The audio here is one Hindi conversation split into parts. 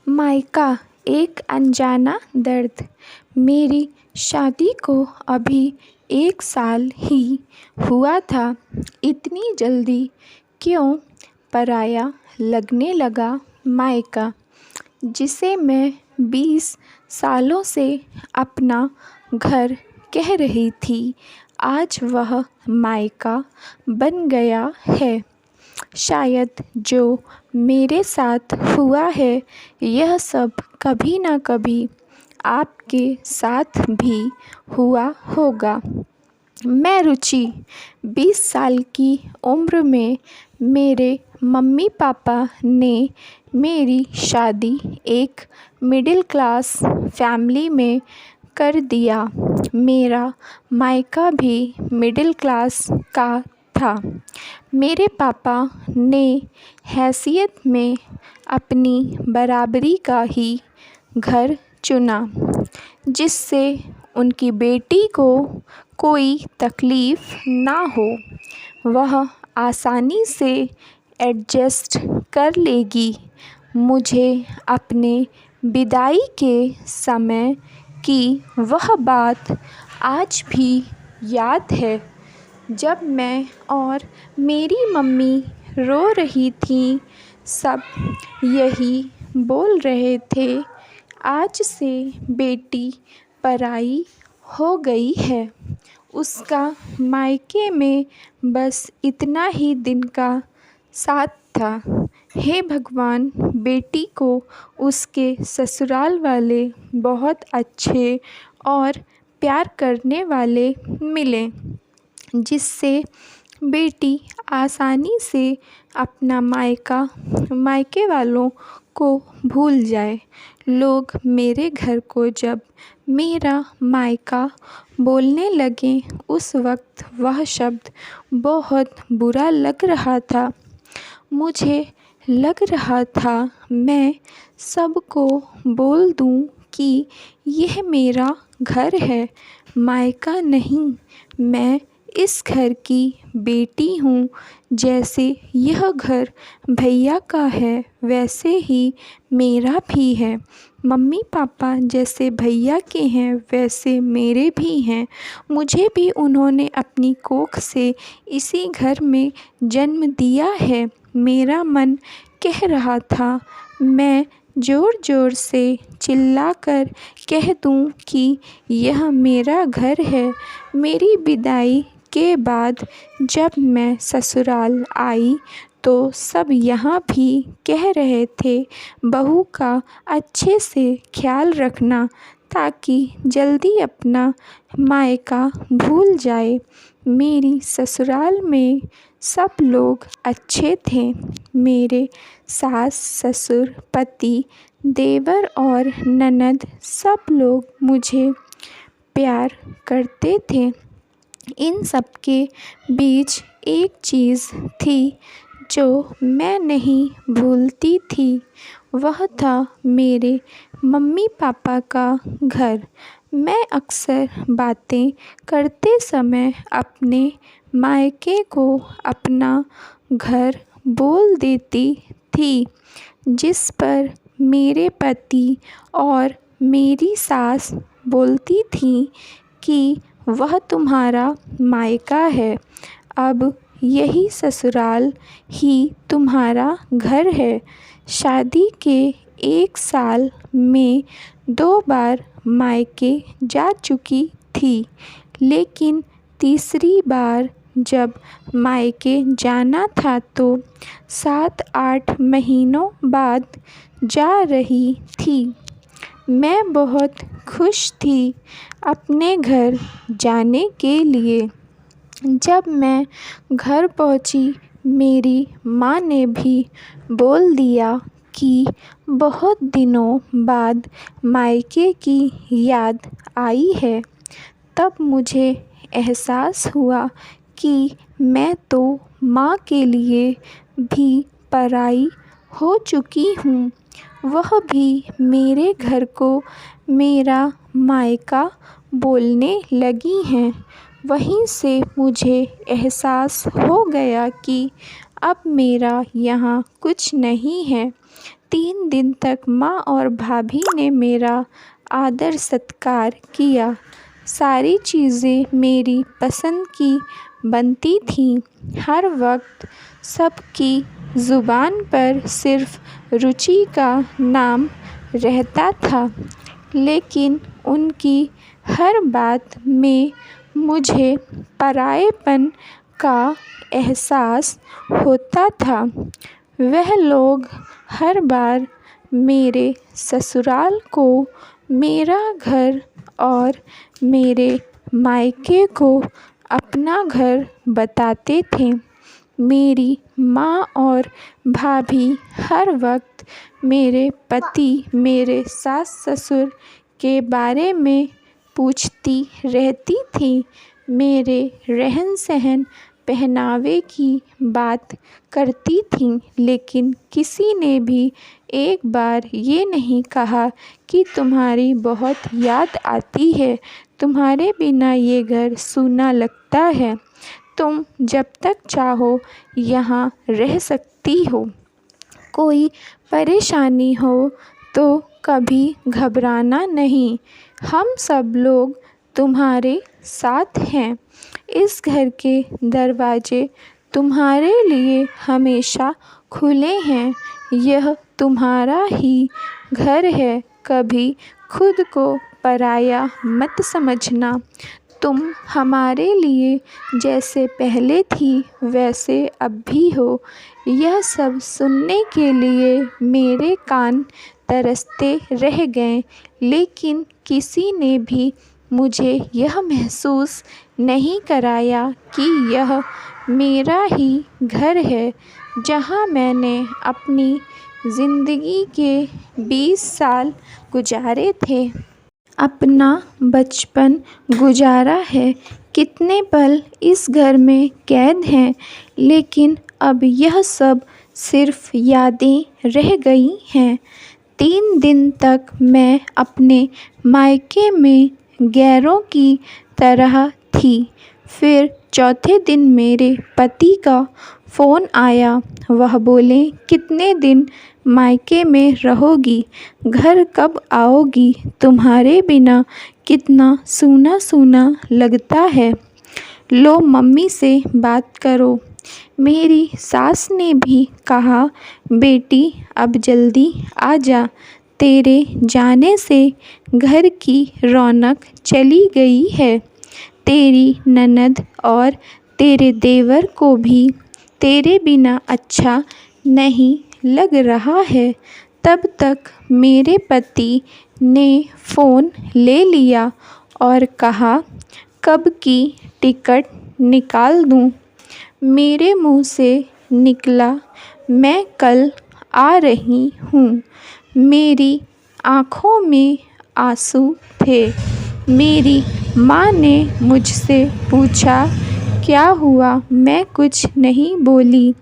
मायका एक अनजाना दर्द। मेरी शादी को अभी 1 साल ही हुआ था। इतनी जल्दी क्यों पराया लगने लगा मायका, जिसे मैं 20 सालों से अपना घर कह रही थी। आज वह मायका बन गया है। शायद जो मेरे साथ हुआ है यह सब कभी ना कभी आपके साथ भी हुआ होगा। मैं रुचि 20 साल की उम्र में मेरे मम्मी पापा ने मेरी शादी एक मिडिल क्लास फैमिली में कर दिया। मेरा मायका भी मिडिल क्लास का था। मेरे पापा ने हैसियत में अपनी बराबरी का ही घर चुना, जिससे उनकी बेटी को कोई तकलीफ़ ना हो। वह आसानी से एडजस्ट कर लेगी। मुझे अपने विदाई के समय की वह बात आज भी याद है, जब मैं और मेरी मम्मी रो रही थीं। सब यही बोल रहे थे, आज से बेटी पराई हो गई है। उसका मायके में बस इतना ही दिन का साथ था। हे भगवान, बेटी को उसके ससुराल वाले बहुत अच्छे और प्यार करने वाले मिले, जिससे बेटी आसानी से अपना मायके वालों को भूल जाए। लोग मेरे घर को जब मेरा मायका बोलने लगे, उस वक्त वह शब्द बहुत बुरा लग रहा था। मुझे लग रहा था मैं सबको बोल दूं कि यह मेरा घर है, मायका नहीं। मैं इस घर की बेटी हूँ। जैसे यह घर भैया का है, वैसे ही मेरा भी है। मम्मी पापा जैसे भैया के हैं, वैसे मेरे भी हैं। मुझे भी उन्होंने अपनी कोख से इसी घर में जन्म दिया है। मेरा मन कह रहा था मैं ज़ोर ज़ोर से चिल्लाकर कह दूं कि यह मेरा घर है। मेरी विदाई के बाद जब मैं ससुराल आई तो सब यहाँ भी कह रहे थे, बहू का अच्छे से ख्याल रखना, ताकि जल्दी अपना मायका भूल जाए। मेरी ससुराल में सब लोग अच्छे थे। मेरे सास ससुर, पति, देवर और ननद सब लोग मुझे प्यार करते थे। इन सब के बीच एक चीज़ थी जो मैं नहीं भूलती थी, वह था मेरे मम्मी पापा का घर। मैं अक्सर बातें करते समय अपने मायके को अपना घर बोल देती थी, जिस पर मेरे पति और मेरी सास बोलती थी कि वह तुम्हारा मायका है, अब यही ससुराल ही तुम्हारा घर है। शादी के 1 साल में 2 बार मायके जा चुकी थी, लेकिन तीसरी बार जब मायके जाना था तो 7-8 महीनों बाद जा रही थी। मैं बहुत खुश थी अपने घर जाने के लिए। जब मैं घर पहुंची, मेरी माँ ने भी बोल दिया कि बहुत दिनों बाद मायके की याद आई है। तब मुझे एहसास हुआ कि मैं तो माँ के लिए भी पराई हो चुकी हूँ। वह भी मेरे घर को मेरा मायका बोलने लगी हैं। वहीं से मुझे एहसास हो गया कि अब मेरा यहाँ कुछ नहीं है। 3 दिन तक माँ और भाभी ने मेरा आदर सत्कार किया। सारी चीज़ें मेरी पसंद की बनती थीं। हर वक्त सबकी ज़ुबान पर सिर्फ़ रुचि का नाम रहता था, लेकिन उनकी हर बात में मुझे परायेपन का एहसास होता था। वह लोग हर बार मेरे ससुराल को मेरा घर और मेरे मायके को अपना घर बताते थे। मेरी माँ और भाभी हर वक्त मेरे पति, मेरे सास-ससुर के बारे में पूछती रहती थीं। मेरे रहन-सहन, पहनावे की बात करती थीं, लेकिन किसी ने भी एक बार ये नहीं कहा कि तुम्हारी बहुत याद आती है, तुम्हारे बिना ये घर सूना लगता है, तुम जब तक चाहो यहाँ रह सकती हो। कोई परेशानी हो तो कभी घबराना नहीं, हम सब लोग तुम्हारे साथ हैं। इस घर के दरवाजे तुम्हारे लिए हमेशा खुले हैं। यह तुम्हारा ही घर है, कभी खुद को पराया मत समझना। तुम हमारे लिए जैसे पहले थी वैसे अब भी हो। यह सब सुनने के लिए मेरे कान तरसते रह गए, लेकिन किसी ने भी मुझे यह महसूस नहीं कराया कि यह मेरा ही घर है, जहाँ मैंने अपनी ज़िंदगी के 20 साल गुजारे थे, अपना बचपन गुजारा है। कितने पल इस घर में कैद हैं, लेकिन अब यह सब सिर्फ़ यादें रह गई हैं। 3 दिन तक मैं अपने मायके में गैरों की तरह थी। फिर चौथे दिन मेरे पति का फ़ोन आया। वह बोले, कितने दिन मायके में रहोगी, घर कब आओगी, तुम्हारे बिना कितना सूना सूना लगता है, लो मम्मी से बात करो। मेरी सास ने भी कहा, बेटी अब जल्दी आ जा, तेरे जाने से घर की रौनक चली गई है। तेरी ननद और तेरे देवर को भी तेरे बिना अच्छा नहीं लग रहा है। तब तक मेरे पति ने फ़ोन ले लिया और कहा, कब की टिकट निकाल दूँ। मेरे मुँह से निकला, मैं कल आ रही हूँ। मेरी आँखों में आंसू थे। मेरी माँ ने मुझसे पूछा, क्या हुआ? मैं कुछ नहीं बोली।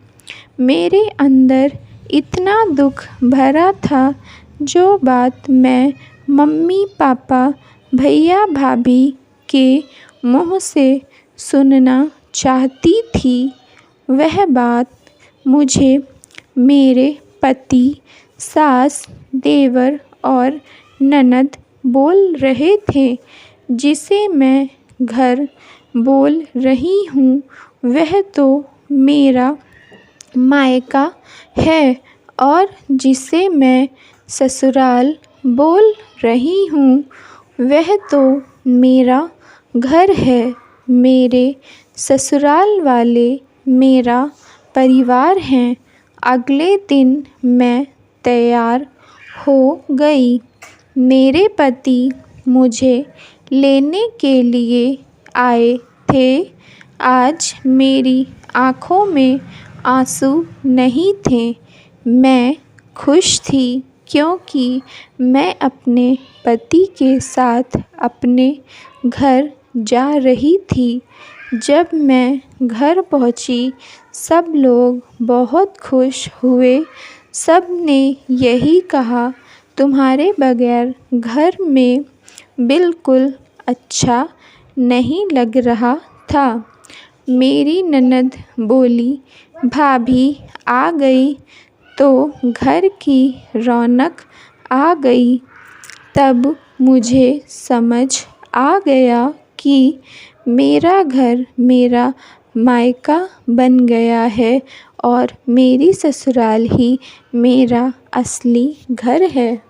मेरे अंदर इतना दुख भरा था, जो बात मैं मम्मी पापा, भैया भाभी के मुँह से सुनना चाहती थी, वह बात मुझे मेरे पति, सास, देवर और ननद बोल रहे थे। जिसे मैं घर बोल रही हूँ, वह तो मेरा मायका है, और जिसे मैं ससुराल बोल रही हूँ, वह तो मेरा घर है। मेरे ससुराल वाले मेरा परिवार हैं। अगले दिन मैं तैयार हो गई। मेरे पति मुझे लेने के लिए आए थे। आज मेरी आँखों में आंसू नहीं थे। मैं खुश थी, क्योंकि मैं अपने पति के साथ अपने घर जा रही थी। जब मैं घर पहुंची, सब लोग बहुत खुश हुए। सब ने यही कहा, तुम्हारे बगैर घर में बिल्कुल अच्छा नहीं लग रहा था। मेरी ननद बोली, भाभी आ गई तो घर की रौनक आ गई। तब मुझे समझ आ गया कि मेरा घर मेरा मायका बन गया है और मेरी ससुराल ही मेरा असली घर है।